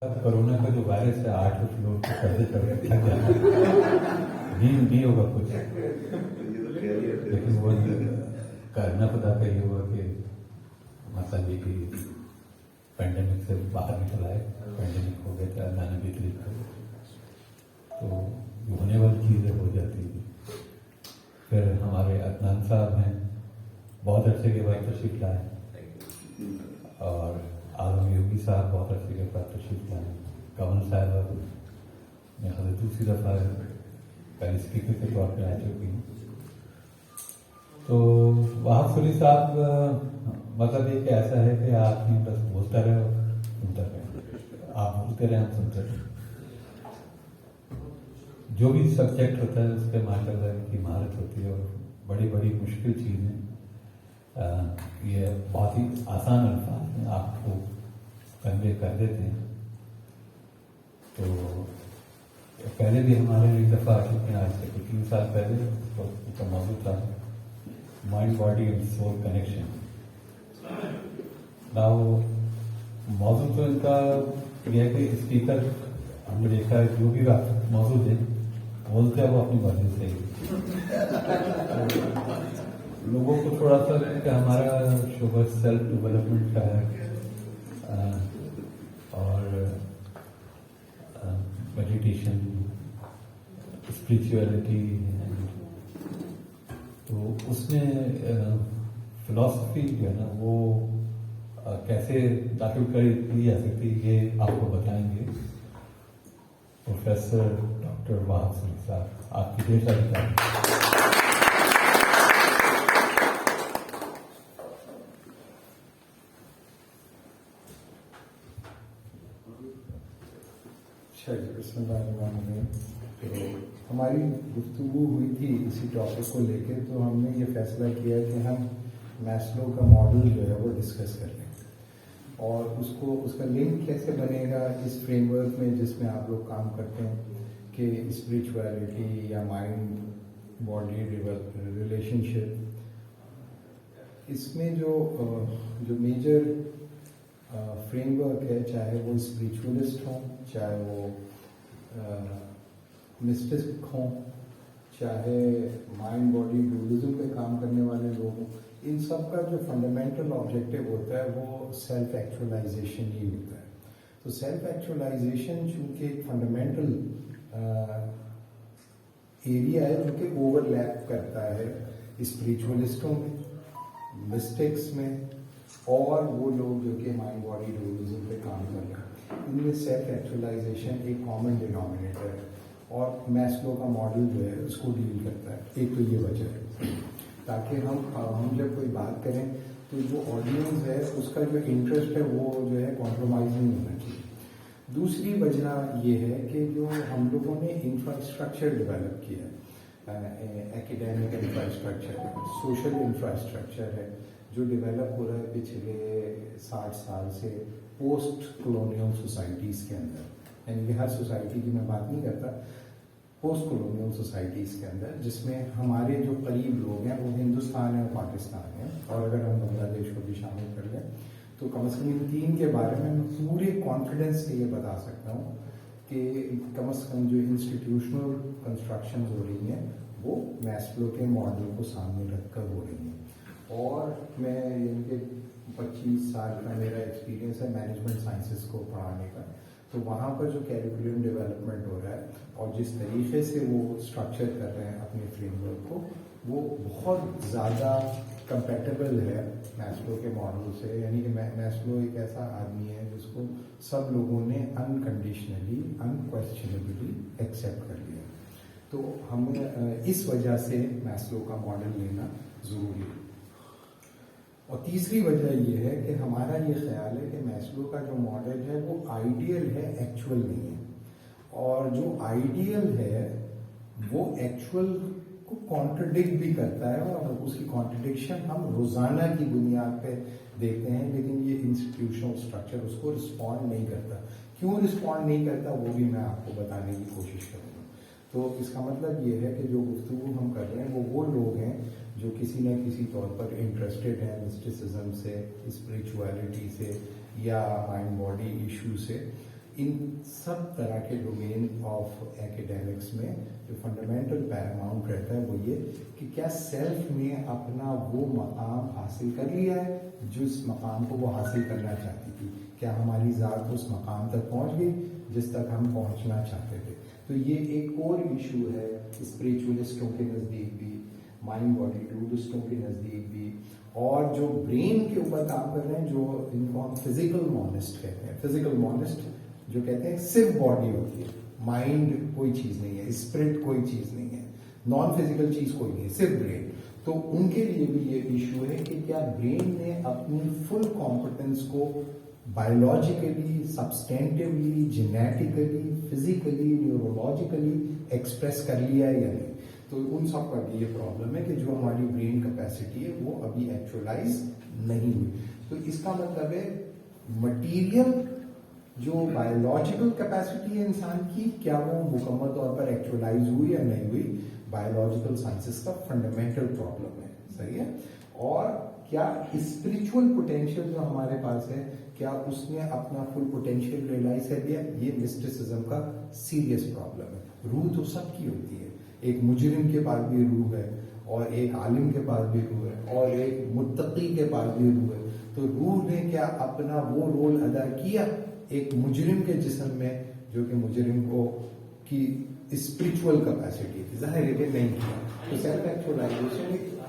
Corona का जो virus है 8 फ्लोर पे चढ़ते चढ़ते थक जाता है, नहीं होगा कुछ, लेकिन वो करना खुदा का ये हुआ कि मतलब ये कि पेंडेमिक से बाहर निकल आए। पेंडेमिक हो गया था, मैंने भी ट्रीट कर, तो होने वाली चीज़ें हो जाती थी। फिर हमारे अदनान साहब हैं, बहुत अच्छे के बाद तशरीफ लाए, और आलम योगी साहब बहुत अच्छे के बाद तशरीफ लाए, कमल साहब मैं हजरत दूसरी दफ़ा पहले स्पीकर के तौर पर आ चुकी हूँ। तो वहाब सुरी साहब मतलब एक ऐसा है कि आदमी बस बोलता रहे और सुनता रहे, आप बोलते रहे हम सुनते रहे। जो भी सब्जेक्ट होता है उसके माशाल्लाह की महारत होती है, और बड़ी बड़ी मुश्किल चीज़ें ये बहुत ही आसान अल्फाज में आपको कन्वे कर देते हैं। तो पहले भी हमारे एक दफ़ा आ चुके हैं, आज से 3 साल पहले उसका मौजूद था mind body and soul connection. ना वो मौजूद तो इनका यह है कि स्पीकर हमने देखा है जो भी मौजूद है बोलते हैं वो अपनी मर्जी से ही। लोगों को थोड़ा सा कि हमारा शोबा सेल्फ डेवलपमेंट का है, और मेडिटेशन, स्पिरिचुअलिटी, तो उसमें फिलॉसफी जो है ना वो कैसे दाखिल की जा सकती है ये आपको बताएंगे प्रोफेसर डॉक्टर वहाब सुरी साहब। आपकी ढेर सारी तारीफ। तो हमारी गुफ्तगू हुई थी इसी टॉपिक को लेके, तो हमने ये फैसला किया कि हम मैस्लो का मॉडल जो है वो डिस्कस कर लें, और उसका लिंक कैसे बनेगा इस फ्रेमवर्क में जिसमें आप लोग काम करते हैं कि स्पिरिचुअलिटी या माइंड बॉडी रिलेशनशिप, इसमें जो मेजर फ्रेमवर्क है, चाहे वो स्पिरिचुअलिस्ट हों, चाहे वो मिस्टिक हों, चाहे माइंड बॉडी डुअलिज्म पे काम करने वाले लोग हों, इन सब का जो फंडामेंटल ऑब्जेक्टिव होता है वो सेल्फ एक्चुअलाइजेशन ही होता है। तो सेल्फ एक्चुअलाइजेशन चूंकि एक फंडामेंटल एरिया है जो कि ओवरलैप करता है स्पिरिचुअलिस्टों में, मिस्टिक्स में, और वो लोग जो कि माइंड बॉडी डुअलिज्म पे काम कर रहे हैं, इनमें सेल्फ एक्चुअलाइजेशन एक कॉमन डिनोमिनेटर है, और मैस्लो का मॉडल जो है उसको डील करता है। एक तो ये वजह है ताकि हम जब कोई बात करें तो जो ऑडियंस है उसका जो इंटरेस्ट है वो जो है कॉम्प्रोमाइज नहीं होना चाहिए। दूसरी वजह ये है कि जो हम लोगों ने इंफ्रास्ट्रक्चर डेवलप किया है, एकेडमिक इंफ्रास्ट्रक्चर है, सोशल इंफ्रास्ट्रक्चर है, जो डेवलप हो रहा है पिछले 60 साल से पोस्ट कॉलोनियल सोसाइटीज़ के अंदर, यानी कि हर सोसाइटी की मैं बात नहीं करता, पोस्ट कॉलोनियल सोसाइटीज़ के अंदर, जिसमें हमारे जो करीब लोग हैं वो हिंदुस्तान है और पाकिस्तान है, और अगर हम बांग्लादेश को भी शामिल कर लें तो कम से कम इन 3 के बारे में मैं पूरे कॉन्फिडेंस से ये बता सकता हूँ कि कम से कम जो इंस्टीट्यूशनल कंस्ट्रक्शन हो रही हैं वो मैस्लो के मॉडल को सामने रखकर हो रही हैं। और मैं इनके 25 साल का मेरा एक्सपीरियंस है मैनेजमेंट साइंसेस को पढ़ाने का, तो वहाँ पर जो कैरिकुलम डेवलपमेंट हो रहा है और जिस तरीके से वो स्ट्रक्चर कर रहे हैं अपने फ्रेमवर्क को, वो बहुत ज़्यादा कंपेटेबल है मैस्लो के मॉडल से। यानी कि मैस्लो एक ऐसा आदमी है जिसको सब लोगों ने अनकंडीशनली, अनक्वेश्चनेबली एक्सेप्ट कर लिया। तो हमें इस वजह से मैस्लो का मॉडल लेना ज़रूरी है। और तीसरी वजह यह है कि हमारा ये ख्याल है कि मैस्लो का जो मॉडल है वो आइडियल है, एक्चुअल नहीं है, और जो आइडियल है वो एक्चुअल को कॉन्ट्रडिक्ट भी करता है, और उसकी कॉन्ट्रडिक्शन हम रोजाना की बुनियाद पे देखते हैं, लेकिन ये इंस्टीट्यूशनल स्ट्रक्चर उसको रिस्पॉन्ड नहीं करता। क्यों रिस्पॉन्ड नहीं करता वो भी मैं आपको बताने की कोशिश करूँगा। तो इसका मतलब ये है कि जो गुफ्तगू हम कर रहे हैं वो लोग हैं जो किसी न किसी तौर पर इंटरेस्टेड हैं मिस्टिसिज्म से, स्पिरिचुअलिटी से, या माइंड बॉडी इशू से। इन सब तरह के डोमेन ऑफ एकेडमिक्स में जो फंडामेंटल पैरामाउंट रहता है वो ये कि क्या सेल्फ ने अपना वो मकाम हासिल कर लिया है जिस मकाम को वो हासिल करना चाहती थी, क्या हमारी ज़ात उस मकाम तक पहुंच गई जिस तक हम पहुंचना चाहते थे। तो ये एक और इशू है स्पिरिचुअलिस्टों के नज़दीक भी, माइंड बॉडी डूलिस्टों के नज़दीक भी, और जो ब्रेन के ऊपर काम कर रहे हैं जो इनको हम फिजिकल मॉनिस्ट कहते हैं। फिजिकल मॉनिस्ट जो कहते हैं सिर्फ बॉडी होती है, माइंड कोई चीज़ नहीं है, स्पिरिट कोई चीज़ नहीं है, नॉन फिजिकल चीज़ कोई नहीं है, सिर्फ ब्रेन। तो उनके लिए भी ये इशू है कि क्या ब्रेन ने अपनी फुल कॉम्पिटेंस को biologically, substantively, genetically, physically, neurologically express कर लिया है या नहीं। तो उन सब का भी ये प्रॉब्लम है कि जो हमारी ब्रेन कैपेसिटी है वो अभी एक्चुअलाइज नहीं हुई। तो इसका मतलब है मटीरियल जो बायोलॉजिकल कैपेसिटी है इंसान की, क्या वो मुकम्मल तौर पर एक्चुअलाइज हुई या नहीं हुई, बायोलॉजिकल साइंसेस का फंडामेंटल प्रॉब्लम है। सही है। और क्या स्पिरिचुअल पोटेंशियल जो हमारे पास है, क्या उसने अपना फुल पोटेंशियल रियलाइज कर लिया, ये मिस्टिसिज्म का सीरियस प्रॉब्लम है। रूह तो सबकी होती है, एक मुजरिम के पास भी रूह है, और एक आलिम के पास भी रूह है, और एक मुत्तकी के पास भी रूह है। तो रूह ने क्या अपना वो रोल अदा किया एक मुजरिम के जिस्म में, जो कि मुजरिम को की स्पिरिचुअल कैपेसिटी थी, जाहिर है कि नहीं किया। तो सेल्फ एक्चुअलाइजेशन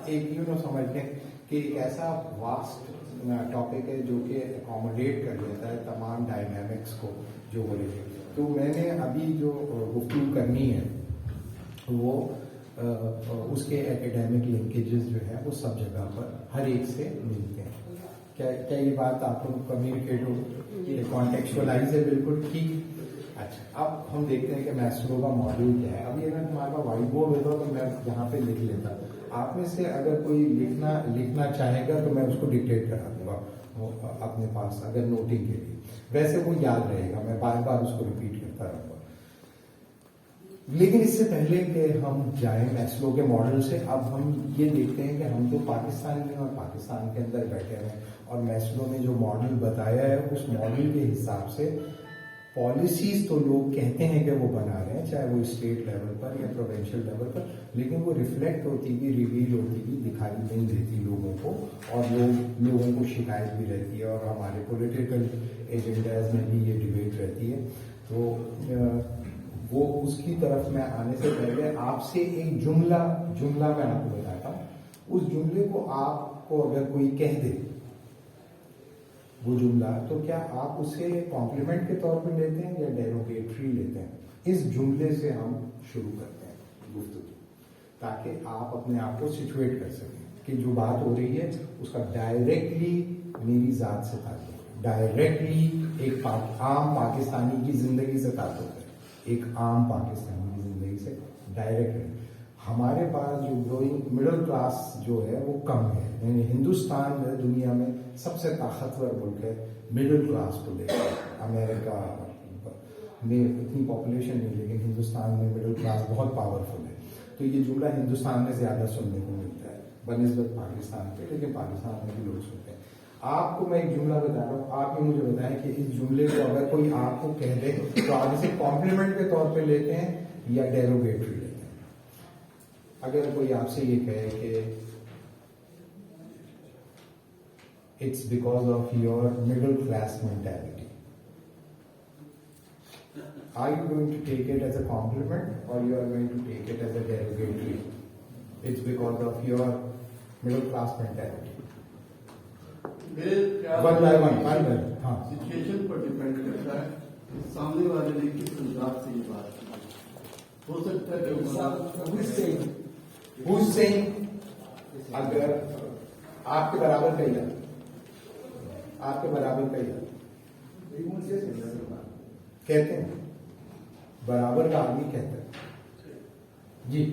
एक समझते हैं कि एक ऐसा वास्ट टॉपिक है जो कि अकोमोडेट कर लेता है तमाम डायनामिक्स को जो हो रही है। तो मैंने अभी जो गुफ्तगू करनी है वो उसके एकेडमिक लिंकेजेस जो है वो सब जगह पर हर एक से मिलते हैं। क्या ये बात आप लोग कम्युनिकेट हो, कॉन्टेक्चुअलाइज है, बिल्कुल ठीक। अच्छा, अब हम देखते हैं कि मैस्लो का मॉड्यूल क्या है। अभी अगर तुम्हारे पास व्हाइट बोर्ड होता तो मैं यहाँ पे लिख लेता। आप में से अगर कोई लिखना चाहेगा तो मैं उसको डिक्टेट करा दूंगा अपने पास, अगर नोटिंग के लिए। वैसे वो याद रहेगा, मैं बार बार उसको रिपीट करता रहूंगा। लेकिन इससे पहले कि हम जाएं मैस्लो के मॉडल से, अब हम ये देखते हैं कि हम तो पाकिस्तान में और पाकिस्तान के अंदर बैठे हुए हैं, और मैस्लो ने जो मॉडल बताया है उस मॉडल के हिसाब से पॉलिसीज तो लोग कहते हैं कि वो बना रहे हैं, चाहे वो स्टेट लेवल पर या प्रोविंशियल लेवल पर, लेकिन वो रिफ्लेक्ट होती भी, रिवील होती भी दिखाई नहीं देती लोगों को, और लोगों को शिकायत भी रहती है, और हमारे पॉलिटिकल एजेंडाज में भी ये डिबेट रहती है। तो वो उसकी तरफ मैं आने से पहले आपसे एक जुमला मैं आपको बताता हूँ। उस जुमले को आपको अगर कोई कह दे वो जुमला, तो क्या आप उसे कॉम्प्लीमेंट के तौर पर लेते हैं या डेरोगेटरी लेते हैं? इस जुमले से हम शुरू करते हैं गुफ्तगू, ताकि आप अपने आप को सिचुएट कर सकें कि जो बात हो रही है उसका डायरेक्टली मेरी जात से ताल्लुक है, डायरेक्टली एक आम पाकिस्तानी की जिंदगी से ताल्लुक है, एक आम पाकिस्तानी की जिंदगी से डायरेक्ट। हमारे पास जो ग्रोइंग मिडिल क्लास जो है वो कम है, यानी हिंदुस्तान दुनिया में सबसे ताकतवर मुल्क है मिडिल क्लास को लेकर। अमेरिका में इतनी पॉपुलेशन नहीं, लेकिन हिंदुस्तान में मिडिल क्लास बहुत पावरफुल है। तो ये जुमला हिंदुस्तान में ज्यादा सुनने को मिलता है बनिस्बत पाकिस्तान के, लेकिन पाकिस्तान में भी लोग सुनते हैं। आपको मैं एक जुमला बता रहा हूँ, आप ये मुझे बताएं कि इस जुमले को अगर कोई आपको कह दे तो आप इसे कॉम्प्लीमेंट के तौर पे लेते हैं या डेरोगेटरी लेते हैं? अगर कोई आपसे ये कहे कि it's because of your middle class mentality, are you going to take it as a compliment और you are going to take it as a derogatory? It's because of your middle class mentality. One by one. हाँ, situation पर depend करता है, सामने वाले ने किस अंदाज से ये बात की। हो सकता है अगर आपके बराबर का ही, आपके बराबर का ही कहते हैं, बराबर का आदमी कहते हैं जी।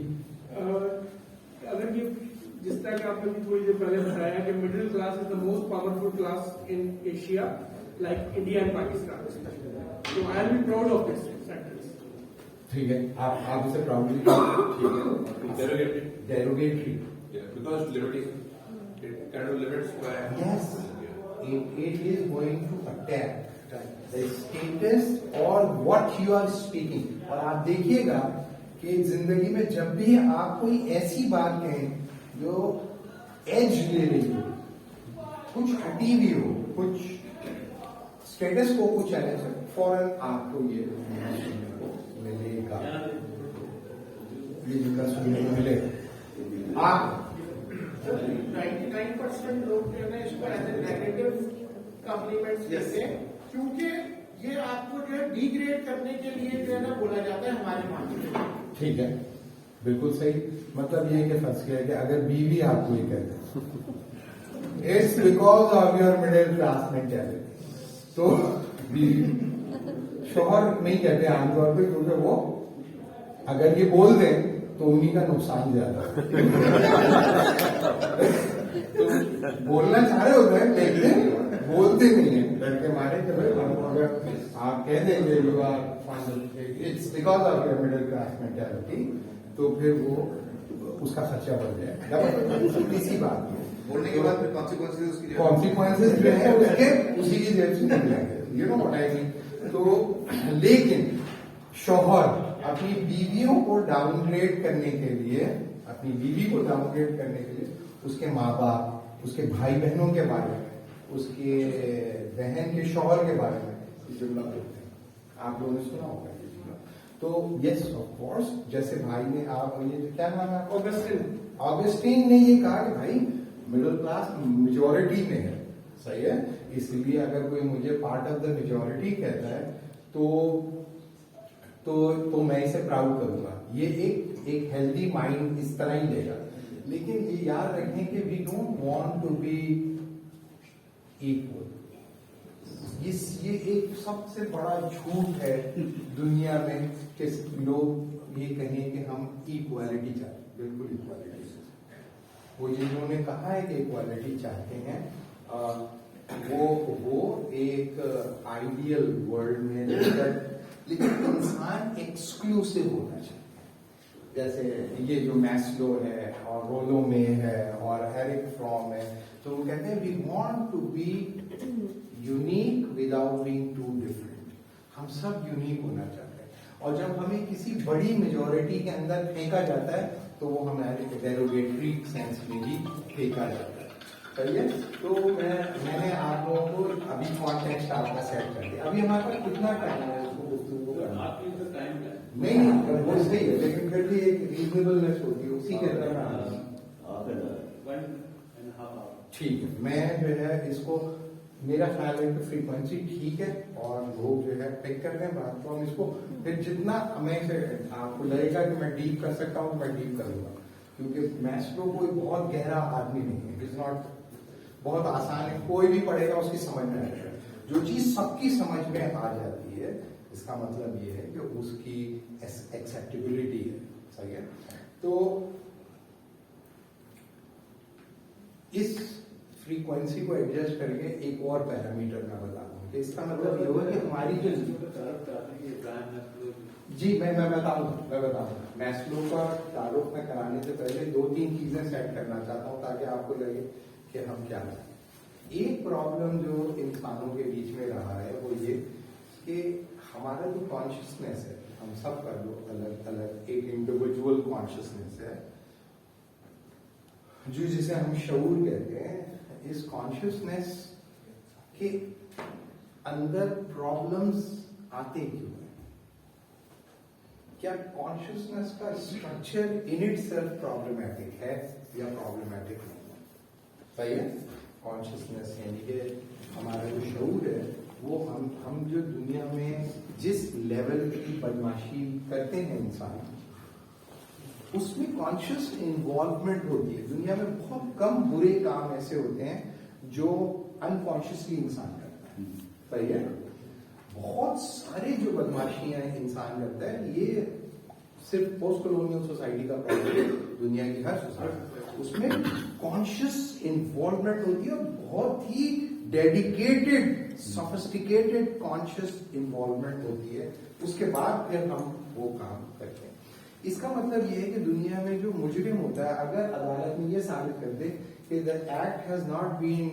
अगर ये जिस तरह का आपने थोड़ी देर पहले बताया कि middle class is the most powerful class in Asia, like India and Pakistan, तो I am proud of this sentence. ठीक है, आप इसे proudly derogatory because liberty, it kind of limits by yes, it is going to attack status और what you are speaking. और आप देखिएगा कि जिंदगी में जब भी आप कोई ऐसी बात कहें जो एज ले रही हो, कुछ हटी हुई हो, कुछ स्टेटस को कुछ चैलेंज है, फौरन आपको ये सुनने को मिलेगा, ये जुमला सुनने को मिलेगा। आप 99% लोग जो है ना इसको एज ए नेगेटिव कॉम्प्लीमेंट्स कहते हैं, क्योंकि ये आपको जो है डिग्रेड करने के लिए जो है ना बोला जाता है हमारे मामले में। ठीक है, बिल्कुल सही। मतलब ये कि फंस गया कि अगर बीवी आपको ये कहते हैं it's because of your middle class mentality, तो बीवी शोहर नहीं कहते आमतौर पे, क्योंकि वो अगर ये बोल दें तो उन्हीं का नुकसान ज्यादा है। तो बोलना चाह रहे होते हैं लेकिन बोलते नहीं है, डर के मारे कि भाई हमको अगर आप कह देंगे you are it's because of your middle class mentality, तो फिर वो उसका खर्चा बढ़ जाएगा। सीधी सी बात है, बोलने के बाद कॉन्सिक्वेंसेस जो है उसके उसी की जेब से निकल जाएंगे, you know what I mean. तो लेकिन शौहर अपनी बीवियों को डाउनग्रेड करने के लिए, अपनी बीवी को डाउनग्रेड करने के लिए उसके माँ बाप, उसके भाई बहनों के बारे में, उसके बहन के शौहर के बारे में ये जुमला बोलते हैं। आप लोगों ने सुना होगा ये जुमला। तो यस ऑफ कोर्स, जैसे भाई ने आप ये क्या नाम है, ऑगस्टीन ने ये कहा कि भाई मिडिल क्लास मेजोरिटी में है, सही है, इसलिए अगर कोई मुझे पार्ट ऑफ द मेजोरिटी कहता है तो मैं इसे प्राउड करूंगा। ये एक हेल्दी माइंड इस तरह ही देगा। लेकिन ये याद रखें कि we don't want to be equal. ये एक सबसे बड़ा झूठ है दुनिया में कि लोग ये कहें कि हम इक्वालिटी चाहते हैं। बिल्कुल इक्वालिटी, वो जिन्होंने कहा है कि इक्वालिटी चाहते हैं वो एक आइडियल वर्ल्ड में रहकर, लेकिन इंसान एक्सक्लूसिव होना चाहिए। जैसे ये जो मैस्लो है और रोलो में है और एरिक फ्रॉम है, तो वो कहते हैं we want to be unique without being too different. हम सब यूनिक होना चाहते हैं, और जब हमें किसी बड़ी मेजोरिटी के अंदर फेंका जाता है तो वो हमारे डेरोगेटरी सेंस में ही फेंका जाता है, सही है। तो मैंने आप लोगों को अभी कॉन्टेक्स्ट आपका सेट कर दिया। अभी हमारे पास कितना टाइम है इसको गुफ्तगू करना? नहीं, वो सही है, लेकिन फिर भी एक रीजनेबलनेस होती है, उसी के अंदर ठीक है। मैं जो है इसको, मेरा ख्याल है कि फ्रीक्वेंसी ठीक है और लोग जो है पिक कर रहे हैं बात, तो हम इसको फिर जितना हमें से आपको लगेगा कि मैं डीप कर सकता हूँ मैं डीप करूंगा, क्योंकि मैस्लो कोई बहुत गहरा आदमी नहीं है, इट्स नॉट, बहुत आसान है, कोई भी पढ़ेगा उसकी समझ में आएगा। जो चीज सबकी समझ में आ जाती है इसका मतलब ये है कि उसकी एक्सेप्टेबिलिटी है, सही है। तो इस फ्रीक्वेंसी को एडजस्ट करके एक और पैरामीटर मैं बता दूं कि इसका मतलब ये होगा कि हमारी जो जी मैं बताऊंगा मैस्लो का तारुफ में कराने से पहले 2-3 चीजें सेट करना चाहता हूं ताकि आपको लगे कि हम क्या हैं। एक प्रॉब्लम जो इंसानों के बीच में रहा है वो ये कि हमारा जो कॉन्शियसनेस है, हम सब का जो अलग अलग एक इंडिविजुअल कॉन्शियसनेस है, जो जिसे हम शऊर कहते हैं, इस कॉन्शियसनेस के अंदर प्रॉब्लम्स आते क्यों हैं? क्या कॉन्शियसनेस का स्ट्रक्चर इन इटसेल्फ प्रॉब्लमैटिक है या प्रॉब्लमैटिक नहीं है? सही है। कॉन्शियसनेस यानी कि हमारा जो शऊर है वो हम जो दुनिया में जिस लेवल की बदमाशी करते हैं इंसान, उसमें कॉन्शियस इन्वॉल्वमेंट होती है। दुनिया में बहुत कम बुरे काम ऐसे होते हैं जो अनकॉन्शियसली इंसान करता है, सही है। बहुत सारे जो बदमाशियां इंसान करता है, ये सिर्फ पोस्ट कॉलोनियल सोसाइटी का प्रॉब्लम है, दुनिया की हर सोसाइटी, उसमें कॉन्शियस इन्वॉल्वमेंट होती है और बहुत ही डेडिकेटेड सोफिस्टिकेटेड कॉन्शियस इन्वॉल्वमेंट होती है। उसके बाद फिर हम वो काम करते हैं। इसका मतलब ये है कि दुनिया में जो मुजरिम होता है, अगर अदालत में ये साबित कर दे कि the act has not been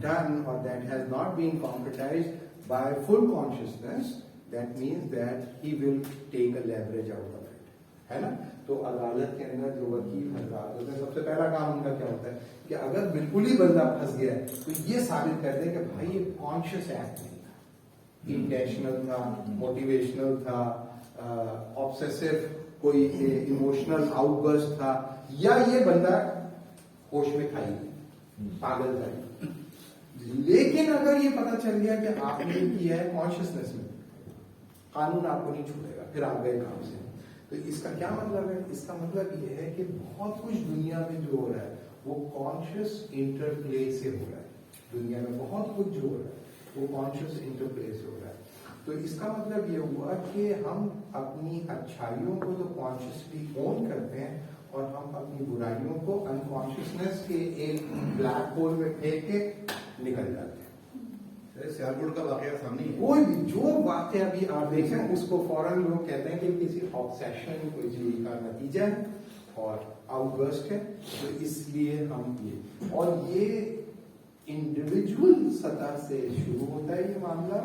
done और that has not been concretized by full consciousness, that means that he will take a leverage out of it, है ना? तो अदालत के अंदर जो वकील हजरात होते हैं, सबसे पहला काम उनका क्या होता है कि अगर बिल्कुल ही बंदा फंस गया है तो ये साबित कर दे कि भाई ये कॉन्शियस एक्ट नहीं था, इंटेंशनल था, मोटिवेशनल था, ऑब्सेसिव कोई इमोशनल आउटबर्स्ट था, या ये बंदा होश में था ही, पागल था ही। लेकिन अगर ये पता चल गया कि आपने किया है कॉन्शियसनेस में, कानून आपको नहीं छूटेगा, फिर आप गए काम से। तो इसका क्या मतलब है? इसका मतलब ये है कि बहुत कुछ दुनिया में जो हो रहा है वो कॉन्शियस इंटरप्ले से हो रहा है। दुनिया में बहुत कुछ जो हो रहा है वो कॉन्शियस इंटरप्ले से हो रहा है। तो इसका मतलब ये हुआ कि हम अपनी अच्छाइयों को तो कॉन्शियसली ओन करते हैं और हम अपनी बुराइयों को अनकॉन्शियसनेस के एक ब्लैक होल में फेंक के निकल जाते हैं। सियालकोट का वाकया सामने ही है। कोई भी जो वाकया भी आप देखें उसको फौरन लोग कहते हैं कि किसी ऑब्सेशन कोई चीज का नतीजा है और आउटबर्स्ट है, तो इसलिए हम ये, और ये इंडिविजुअल सतह से शुरू होता है ये मामला,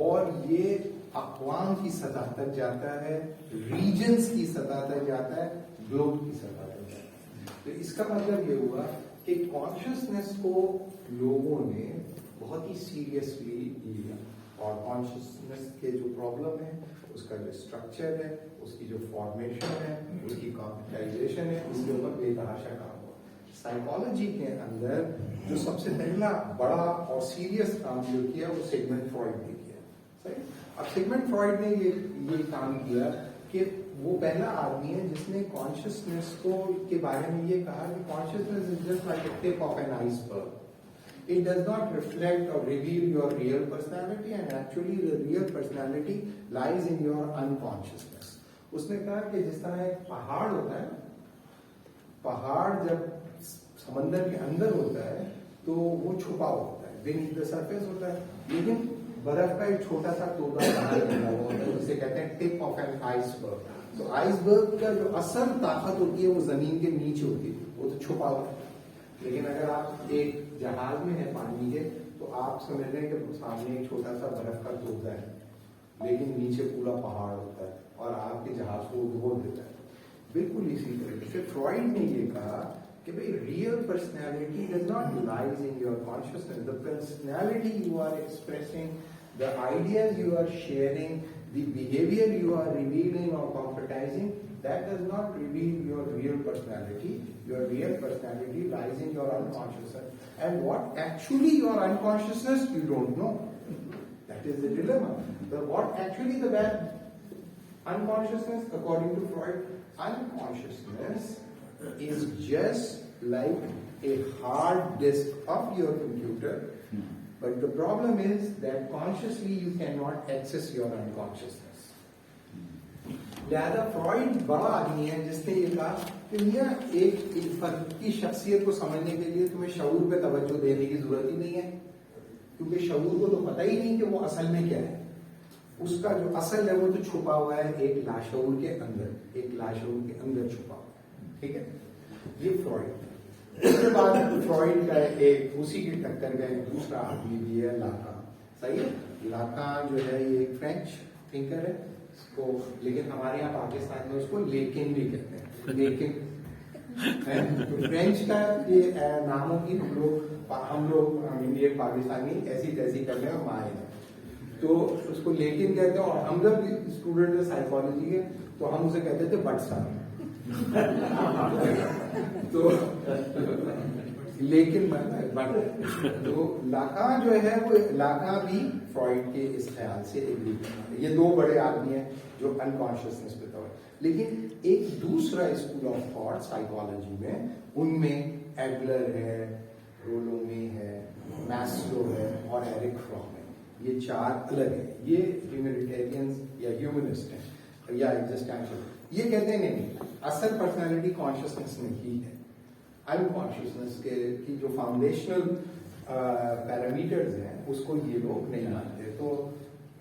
और ये अक़वाम की सतह तक जाता है, रीजन्स की सतह तक जाता है, ग्लोब की सतह तक जाता है। तो इसका मतलब ये हुआ कि कॉन्शियसनेस को लोगों ने बहुत ही सीरियसली लिया, और कॉन्शियसनेस के जो प्रॉब्लम है, उसका जो स्ट्रक्चर है, उसकी जो फॉर्मेशन है, उसकी कॉम्पिटाइजेशन है, इसके ऊपर बेतहाशा काम हुआ। साइकोलॉजी के अंदर जो सबसे पहला बड़ा और सीरियस काम जो किया वो सिगमंड फ्रॉइड ने किया। सही? अब सिगमंड फ्रॉइड ने ये काम किया कि वो पहला आदमी है जिसने कॉन्शियसनेस को के बारे में ये कहा कि consciousness is just like a tip of an iceberg. It does not reflect or reveal your real personality, and actually the real personality lies in your unconsciousness. उसने कहा कि जिस तरह एक पहाड़ होता है, पहाड़ जब समंदर के अंदर होता है तो वो छुपा होता है, beneath the surface होता है, लेकिन बर्फ का एक छोटा सा टुकड़ा बाहर निकला हुआ होता है, जिसे कहते हैं टिप ऑफ एन आइसबर्ग. तो आइसबर्ग का जो असल ताकत होती है वो जमीन के नीचे होती है, वो तो छुपा हुआ है. लेकिन अगर आप एक जहाज में है पानी के, तो आप समझ रहे हैं कि सामने एक छोटा सा बर्फ का टुकड़ा है, लेकिन नीचे पूरा पहाड़ होता है और आपके जहाज को डुबो देता है. बिल्कुल इसी तरीके से फ्रॉइड ने ये कहा कि भाई real personality does not lies in your consciousness. The personality you are expressing, the ideas you are sharing, the behaviour you are revealing और कॉम्पिटाइजिंग, that does not reveal your real personality. Your real personality lies in your unconsciousness. And what actually your unconsciousness, you don't know. That is the dilemma. What actually the bad unconsciousness, according to Freud, unconsciousness is just like a hard disk of your computer. But the problem is that consciously you cannot access your unconsciousness. लिहाजा Freud बड़ा आदमी है जिसने ये कहा कि मियां एक फर्द की शख्सियत को समझने के लिए तुम्हें शऊर पे तवज्जो देने की जरूरत ही नहीं है, क्योंकि शऊर को तो पता ही नहीं कि वो असल में क्या है. उसका जो असल है वो तो छुपा हुआ है एक लाशऊर के अंदर, एक लाशऊर के अंदर छुपा हुआ है. ठीक है, ये फ्रॉइड. उसके बाद फ्रॉइड का एक उसी की टक्कर का एक दूसरा आदमी भी है, लाकान. सही है, लाकान जो है ये एक फ्रेंच थिंकर है, को लेकिन हमारे यहाँ पाकिस्तान में उसको लेकिन भी कहते हैं. लेकिन तो फ्रेंच का ये नामों की हम लोग इंडियन पाकिस्तानी ऐसी तैसी करने में माहिर हैं, तो उसको लेकिन कहते हैं. और हम जब स्टूडेंट थे साइकोलॉजी के तो हम उसे कहते थे बट साहब. तो लेकिन बट. तो लाकान जो है वो लाकान भी फ्रॉइड के इस ख्याल से एग्री करता है. ये दो बड़े आदमी हैं जो अनकॉन्शियसनेस पे था. लेकिन एक दूसरा स्कूल ऑफ थॉट साइकोलॉजी में, उनमें एडलर है, रोलोमे है, मैस्लो है और एरिक फ्रॉम है. ये चार अलग है. ये ह्यूमैनिटेरियंस या ह्यूमनिस्ट है या एग्जिस्टेंशियल. ये कहते हैं नहीं, असल पर्सनैलिटी कॉन्शियसनेस में ही है. अनकॉन्शियसनेस के की जो फाउंडेशनल पैरामीटर्स हैं उसको ये लोग नहीं मानते. तो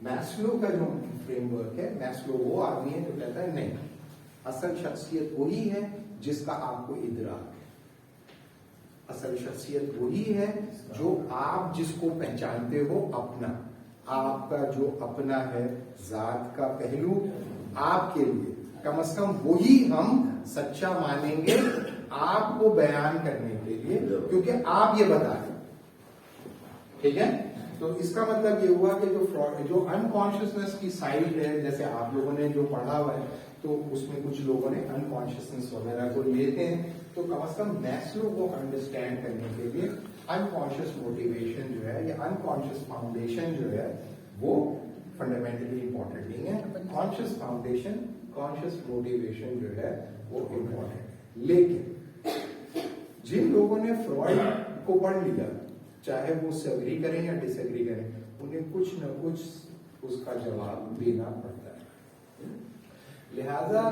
मैस्लो का जो फ्रेमवर्क है, मैस्लो वो आदमी है जो कहता है नहीं, असल शख्सियत वही है जिसका आपको इदराक है. असल शख्सियत वही है जो आप जिसको पहचानते हो अपना. آپ کا جو اپنا ہے ذات کا پہلو آپ کے لیے کم از کم وہی ہم سچا مانیں گے آپ کو بیان کرنے کے لیے، کیونکہ آپ یہ بتائیں. ٹھیک ہے؟ تو اس کا مطلب یہ ہوا کہ جو انکانشیسنس کی سائڈ ہے، جیسے آپ لوگوں نے جو پڑھا ہوا ہے تو اس میں کچھ لوگوں نے انکانشیسنس وغیرہ کو لیتے ہیں، تو کم از کم میسلو کو انڈرسٹینڈ کرنے کے لیے انکانشیس موٹیویشن جو ہے یا انکانشیس فاؤنڈیشن جو ہے وہ فنڈامنٹلی امپورٹنٹ نہیں ہے. کانشیس فاؤنڈیشن، کانشیس موٹیویشن جو ہے وہ امپورٹنٹ ہے. لیکن جن لوگوں نے فرائڈ کو پڑھ لیا، چاہے وہ ایگری کریں یا ڈس ایگری کریں، انہیں کچھ نہ کچھ اس کا جواب دینا پڑتا ہے. لہذا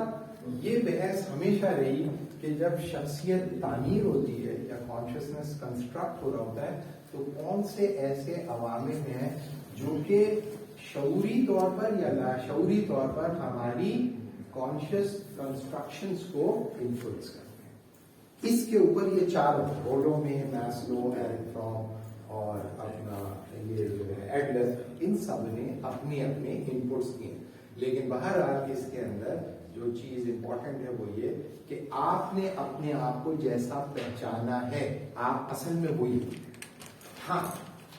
یہ بحث ہمیشہ رہی کہ جب شخصیت تعمیر ہوتی ہے یا کانشیسنس کنسٹرکٹ ہو رہا ہوتا ہے تو کون سے ایسے عوامل ہیں جو کہ شعوری طور پر یا لاشعوری طور پر ہماری کانشیس کنسٹرکشنز کو انفلوئنس کرتے ہیں. اس کے اوپر یہ چار رولوں میں میسلو، ایرک فرام اور اپنا یہ جو ہے ایڈلر، ان سب نے اپنے اپنے انپٹس دیے. لیکن بہرحال اس کے اندر جو چیز امپورٹنٹ ہے وہ یہ کہ آپ نے اپنے آپ کو جیسا پہچانا ہے آپ اصل میں وہی. ہاں،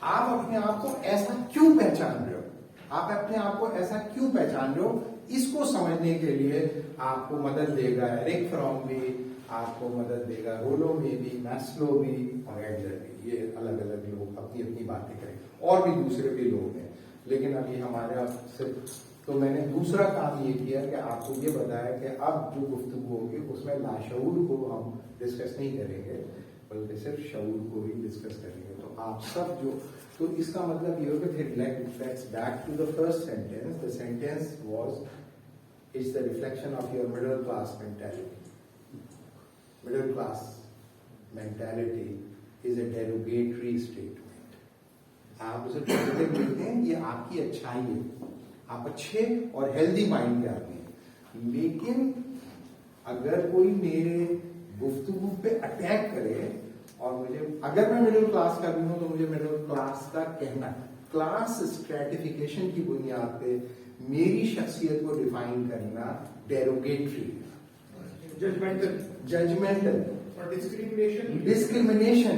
آپ اپنے آپ کو ایسا کیوں پہچان رہے ہو، آپ اپنے آپ کو ایسا کیوں پہچان رہے ہو، اس کو سمجھنے کے لیے آپ کو مدد دے گا ایرک فرام بھی، آپ کو مدد دے گا رولو میں بھی، میسلو بھی اور ایڈلر بھی. یہ الگ الگ لوگ اپنی اپنی باتیں کریں، اور بھی دوسرے بھی لوگ ہیں. لیکن ابھی ہمارا صرف تو میں نے دوسرا کام یہ کیا کہ آپ کو یہ بتایا کہ اب جو گفتگو ہوگی اس میں لاشعور کو ہم ڈسکس نہیں کریں گے بلکہ صرف شعور کو ہی ڈسکس کریں گے. تو آپ سب جو، تو اس کا مطلب یہ ہو کہ پھر let's back to the first sentence. The sentence was it's the reflection of your middle class mentality. Middle class mentality is a derogatory statement. آپ اسے پازیٹیو لیتے ہیں، یہ آپ کی اچھائی ہے، آپ اچھے اور ہیلدی مائنڈ کے آدمی ہیں. لیکن اگر کوئی میرے گفتگو پہ اٹیک کرے اور مجھے، اگر میں مڈل کلاس کا بھی ہوں تو مجھے مڈل کلاس کا کہنا، کلاس اسٹریٹیفیکیشن کی بنیاد پہ میری شخصیت کو ڈیفائن کرنا ڈیروگیٹری، ججمنٹل اور ڈسکریمنیشن.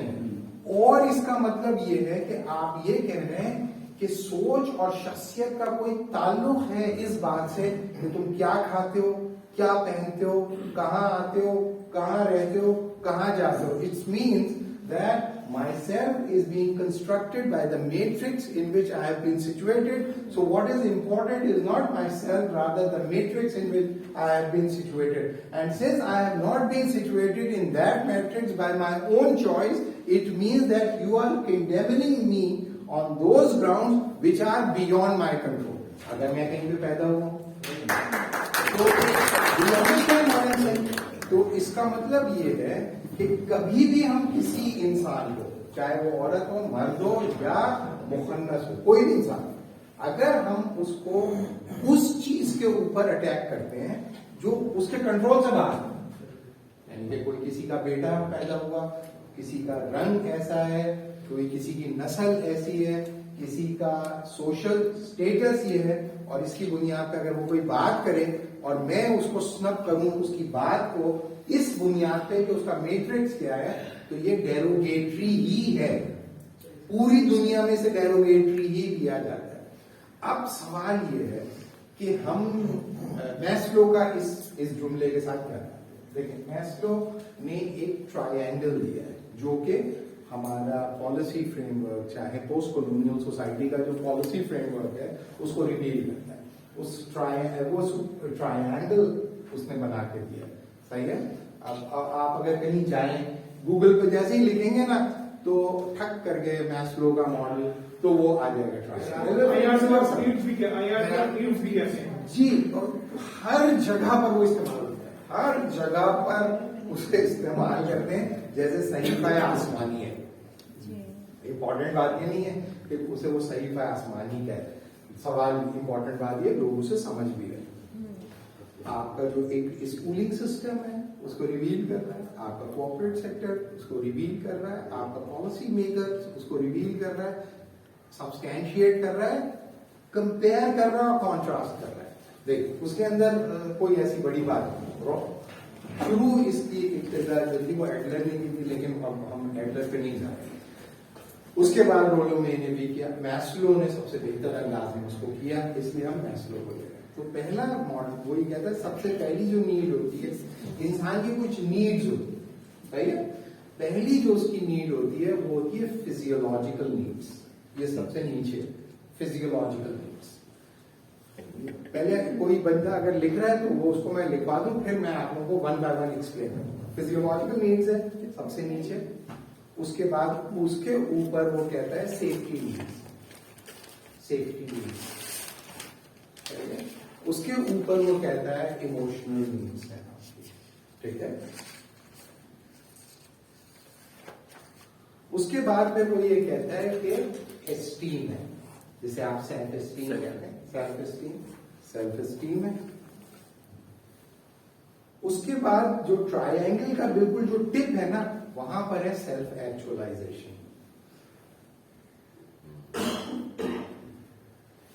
اور اس کا مطلب یہ ہے کہ آپ یہ کہہ رہے ہیں کہ سوچ اور شخصیت کا کوئی تعلق ہے اس بات سے کہ تم کیا کھاتے ہو، کیا پہنتے ہو، کہاں آتے ہو، کہاں رہتے ہو، کہاں جاتے ہو. It means that myself is being constructed by the matrix in which I have been situated. So what is important is not myself, rather the matrix in which I have been situated. And since I have not been situated in that matrix by my own choice, it means that you are condemning me on those grounds which are beyond my control. اگر میں کہیں پہ پیدا ہوا تو اس کا مطلب یہ ہے کہ کبھی بھی ہم کسی انسان کو، چاہے وہ عورت ہو، مرد ہو یا مخنث ہو، کوئی بھی انسان، اگر ہم اس کو اس چیز کے اوپر اٹیک کرتے ہیں جو اس کے کنٹرول سے باہر ہے، یعنی کہ کوئی کسی کا بیٹا پیدا ہوا، کسی کا رنگ ایسا ہے، کوئی کسی کی نسل ایسی ہے، کسی کا سوشل سٹیٹس یہ ہے، اور اس کی بنیاد پہ اگر وہ کوئی بات کرے اور میں اس کو سنپ کروں اس کی بات کو اس بنیاد پہ کہ اس کا میٹرکس کیا ہے، تو یہ ڈیروگیٹری ہی ہے. پوری دنیا میں سے ڈیروگیٹری ہی لیا جاتا ہے. اب سوال یہ ہے کہ ہم میسلو کا اس جملے کے ساتھ کیا ہے. دیکھیں، میسلو نے ایک ٹرائینگل دیا ہے جو کہ ہمارا پالیسی فریم ورک، چاہے پوسٹ کولونیل سوسائٹی کا جو پالیسی فریم ورک ہے اس کو ریویل کرتا ہے. اس ٹرائینگل اس نے بنا کے دیا. صحیح ہے. اب آپ اگر کہیں جائیں گوگل پہ جیسے ہی لکھیں گے نا تو ٹھک کر کے میسلو کا ماڈل تو وہ آ جائے گا. جی، اور ہر جگہ پر وہ استعمال ہوتا ہے، ہر جگہ پر اسے استعمال کرتے ہیں جیسے صحیفہ آسمانی ہے. امپورٹنٹ بات یہ نہیں ہے کہ اسے وہ صحیفہ آسمانی کہتے ہیں. سوال امپورٹنٹ بات یہ لوگ اسے سمجھ بھی رہے. آپ کا جو ایک اسکولنگ سسٹم ہے اس کو ریویل کر رہا ہے، آپ کا کوآپریٹ سیکٹر اس کو ریویل کر رہا ہے، آپ کا پالیسی میکر اس کو ریویل کر رہا ہے، سبسٹینشیٹ کر رہا ہے कंपेयर कर रहा है और कॉन्ट्रास्ट कर रहा है. देख उसके अंदर कोई ऐसी बड़ी बात नहीं. शुरू इसकी इब्तिदा जो थी वो एडलर ने की थी, लेकिन अब हम एडलर पे नहीं जा रहे. उसके बाद रोलो में ने भी किया, मैस्लो ने सबसे बेहतर अंदाज में उसको किया, इसलिए हम मैस्लो को ले रहे हैं. तो पहला मॉडल वही कहता है सबसे पहली जो नीड होती है इंसान की, कुछ नीड्स होती है, सही है. पहली जो उसकी नीड होती है वो होती है फिजियोलॉजिकल नीड्स. ये सबसे नीचे फिजियोलॉजिकल नीड्स. पहले कोई बंदा अगर लिख रहा है तो वो उसको मैं लिखवा दूं, फिर मैं आप लोगों को वन बाय वन एक्सप्लेन करूंगा. फिजियोलॉजिकल नीड्स है सबसे नीचे. उसके बाद उसके ऊपर वो कहता है सेफ्टी नीड्स. Safety needs. उसके ऊपर वो कहता है इमोशनल नीड्स है. ठीक है. उसके बाद फिर वो ये कहता है कि एस्टीम है, जिसे आप सेल्फ एस्टीम कहते हैं. सेल्फ एस्टीम है. उसके बाद जो ट्रायंगल का बिल्कुल जो टिप है ना, वहां पर है सेल्फ एक्चुअलाइजेशन.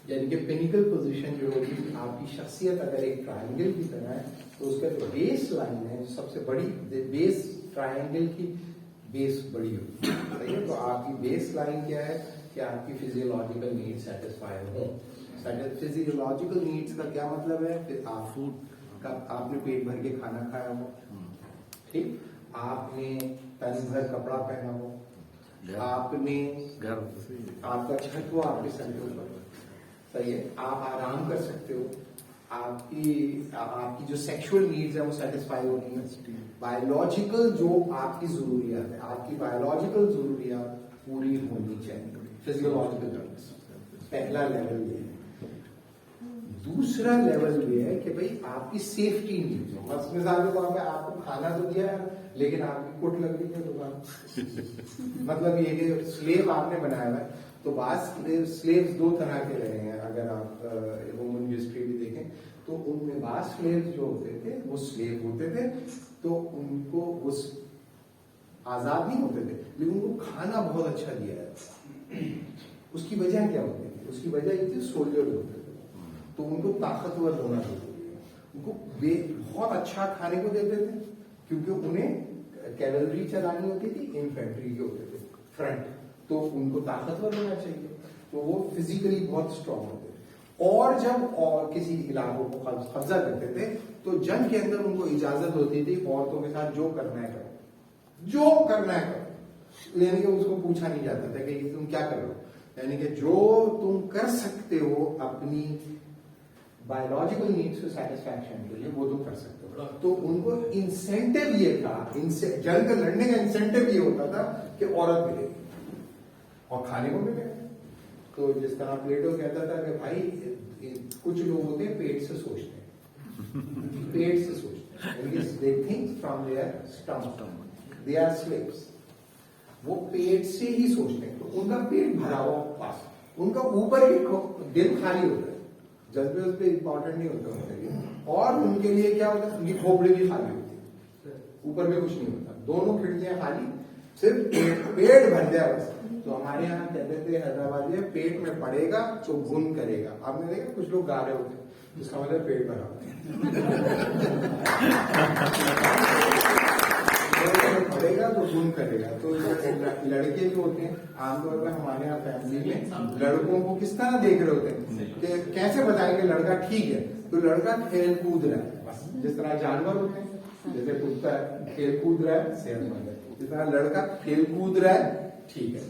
यानी कि पिनिकल पोजीशन जो होगी आपकी शख्सियत अगर एक ट्रायंगल की तरह है, तो उसका जो बेस लाइन है, सबसे बड़ी बेस ट्रायंगल की बेस बड़ी होगी. सही है. तो आपकी बेस लाइन क्या है कि आपकी फिजियोलॉजिकल नीड सेटिस्फाई हो. फिजियोलॉजिकल नीड्स का क्या मतलब है कि आपने पेट भर के खाना खाया हो, ठीक, आपने तन भर कपड़ा पहना हो, आपने आपका छत हो आपके सर के ऊपर, सही है, आप आराम कर सकते हो, आपकी जो सेक्सुअल नीड्स है वो सेटिस्फाई हो रही है. बायोलॉजिकल जो आपकी जरूरियात है, आपकी बायोलॉजिकल जरूरियात पूरी होनी चाहिए. फिजियोलॉजिकल नीड्स पहला लेवल ये है. दूसरा लेवल ये है कि भाई आपकी सेफ्टी नीड्स हो. बस मिसाल के तौर पे आपको खाना तो दिया है, लेकिन आपकी कुट लग रही है दुकान. मतलब ये कि स्लेव आपने बनाया हुआ है. तो बात स्लेव्स दो तरह के रहे हैं. अगर आप ह्यूमन हिस्ट्री भी देखें तो उनमें बात स्लेव्स जो होते थे वो स्लेव होते थे, तो उनको उस आजाद नहीं होते थे, लेकिन उनको खाना बहुत अच्छा दिया है. उसकी वजह क्या होती थी? उसकी वजह ये थी सोल्जर्स होते थे, तो उनको ताकतवर होना जरूरी है. उनको बहुत अच्छा खाने को देते थे, क्योंकि उन्हें कैवलरी चलानी होती थी, इन्फेंट्री के होते थे फ्रंट, तो उनको ताकतवर होना चाहिए. तो वो फिजिकली बहुत स्ट्रांग होते थे. और जब किसी इलाकों को कब्जा करते थे तो जंग के अंदर उनको इजाजत होती थी औरतों के साथ जो करना है करो, जो करना है करो. यानी कि उसको पूछा नहीं जाता था कि तुम क्या कर रहे हो. यानी कि जो तुम कर सकते हो अपनी बायोलॉजिकल नीड्स को सेटिस्फैक्शन के लिए वो तुम कर सकते हो. तो उनको इंसेंटिव ये था, जंग लड़ने का इंसेंटिव ये होता था कि औरत मिलेगी और खाने को मिलेगा. तो जिस तरह प्लेटो कहता था कि भाई कुछ लोग होते हैं पेट से सोचते हैं, पेट से सोचते हैं. They think from their stomach. They are slaves. वो पेट से ही सोचते हैं. तो उनका पेट भरा हुआ पास, उनका ऊपर भी दिल खाली होता है, जज्बे उसपे इंपॉर्टेंट नहीं होता उनके लिए. और उनके लिए क्या होता है, उनकी खोपड़ी भी खाली होती है, ऊपर में कुछ नहीं होता, दोनों खिड़कियां खाली, सिर्फ पेट भर जाए बस. तो हमारे यहाँ कहते थे हैदराबाद में, पेट में पड़ेगा तो गुन करेगा. आपने देखा कुछ लोग गा रहे होते हैं, जिसका मतलब पेट भरा होता है. पड़ेगा तो गुन करेगा. तो लड़के जो होते हैं आमतौर पर हमारे यहाँ फैमिली में लड़कों को किस तरह देख रहे होते हैं कि कैसे बताएंगे लड़का ठीक है. तो लड़का खेल कूद रहा है, बस जिस तरह जानवर होते हैं, जैसे कुत्ता खेल कूद रहा है सेहतमंद है, जिस तरह लड़का खेल कूद रहा है ठीक है,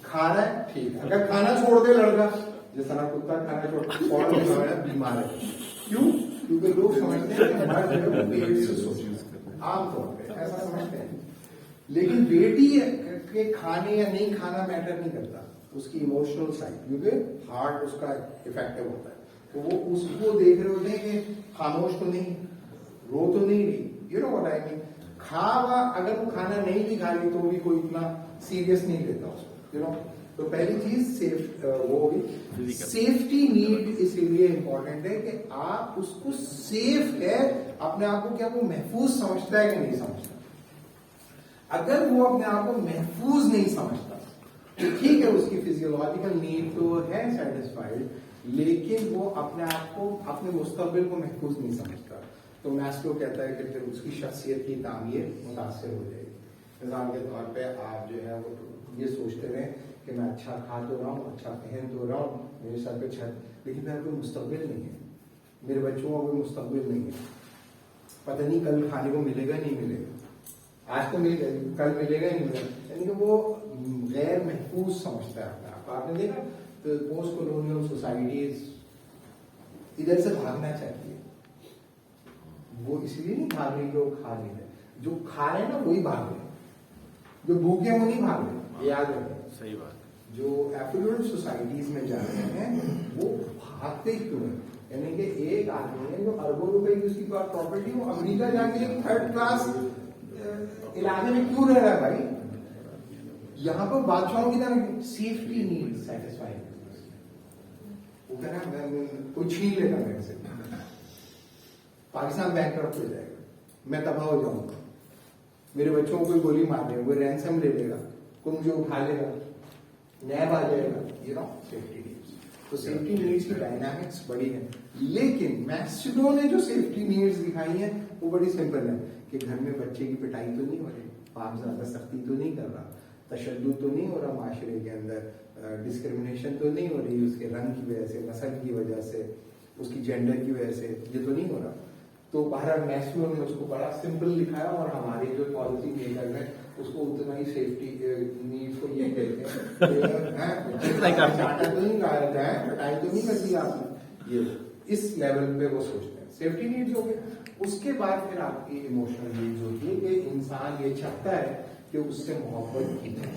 खा रहा है ठीक है. अगर खाना छोड़ दे लड़का, जिस तरह कुत्ता खाना छोड़ बीमार है. क्यों? क्योंकि लोग समझते हैं कि हमारे जगह पेट से सोचना, आमतौर पर ऐसा समझते हैं. लेकिन बेटी के खाने या नहीं खाना मैटर नहीं करता, उसकी इमोशनल साइड, क्योंकि हार्ट उसका इफेक्टिव होता है. तो वो उसको देख रहे होते हैं कि खामोश तो नहीं, रो तो नहीं रही, you know what I mean. खावा अगर वो खाना नहीं भी खा रही तो भी कोई इतना सीरियस नहीं लेता उसको, यू नो. तो पहली चीज सेफ वो होगी. सेफ्टी नीड इसीलिए इंपॉर्टेंट है कि आप उसको सेफ है, अपने आप को क्या वो महफूज समझता है कि नहीं समझता. अगर वो अपने आप को महफूज नहीं समझता तो ठीक है, उसकी फिजियोलॉजिकल नीड तो है सेटिस्फाइड, لیکن وہ اپنے آپ کو اپنے مستقبل کو محفوظ نہیں سمجھتا. تو میسلو کہتا ہے کہ پھر اس کی شخصیت کی تعمیر متاثر ہو جائے گی. مثال کے طور پہ آپ جو ہے وہ یہ سوچتے رہیں کہ میں اچھا کھا تو رہا ہوں, اچھا پہن تو رہا ہوں, میرے سر پہ چھت, لیکن میرا کوئی مستقبل نہیں ہے, میرے بچوں کا کوئی مستقبل نہیں ہے. پتہ نہیں کل کھانے کو ملے گا نہیں ملے گا, آج تو مل گیا, کل ملے گا نہیں ملے گا. یعنی کہ وہ غیر محفوظ سمجھتا ہے اپنے آپ. آپ نے دیکھا تو پوسٹ کولونیل سوسائٹیز ادھر سے بھاگنا چاہتی ہے. وہ اس لیے نہیں بھاگ رہی کہ وہ کھا نہیں رہے, جو کھا رہے ہیں نا وہی بھاگ رہے ہیں, جو بھوکے ہیں وہ نہیں بھاگ رہے. یاد رکھیں, صحیح بات. جو ایفلوئنٹ سوسائٹیز میں جا رہے ہیں وہ بھاگتے کیوں ہیں؟ یعنی کہ ایک آدمی ہے جو اربوں روپے کی اس کی پاس پراپرٹی, وہ امریکہ جا کے ایک تھرڈ کلاس علاقے میں کیوں رہ رہا ہے بھائی؟ یہاں پر بادشاہوں کی طرح سیفٹی نیڈ سیٹسفائی, وہ کہہ رہا ہے کوئی چھین لے گا میرے سے, پاکستان بینکرپٹ ہو جائے گا, میں تباہ ہو جاؤں گا, میرے بچوں کو کوئی گولی مار دے گا, کوئی رینسم لے لے گا, کوئی مجھے اٹھا لے گا, نیب آ جائے گا. یہ نا سیفٹی نیڈس. تو سیفٹی نیڈس کی ڈائنامکس بڑی ہے, لیکن میسلو نے جو سیفٹی نیڈس دکھائی ہیں وہ بڑی سمپل ہے کہ گھر میں بچے کی پٹائی تو نہیں ہو رہی, باپ زیادہ سختی تو نہیں کر رہا, تشدد تو نہیں ہو رہا معاشرے کے اندر, ڈسکرمنیشن تو نہیں ہو رہی اس کے رنگ کی وجہ سے, نسل کی وجہ سے, اس کی جینڈر کی وجہ سے, یہ تو نہیں ہو رہا. تو بہرحال میسلو نے اس کو بڑا سمپل لکھایا, اور ہمارے جو پالیسی میکر ہیں اس کو اتنا ہی سیفٹی نیڈس کو یہ کہتے ہیں, چاٹا تو نہیں کھایا جائے, پٹائی تو نہیں کر دی آپ نے, یہ اس لیول پہ وہ سوچتے ہیں. سیفٹی نیڈس ہو گئے. اس کے بعد پھر آپ کی ایموشنل نیڈس ہوتی ہے کہ انسان یہ چاہتا ہے کہ اس سے محبت کی جائے.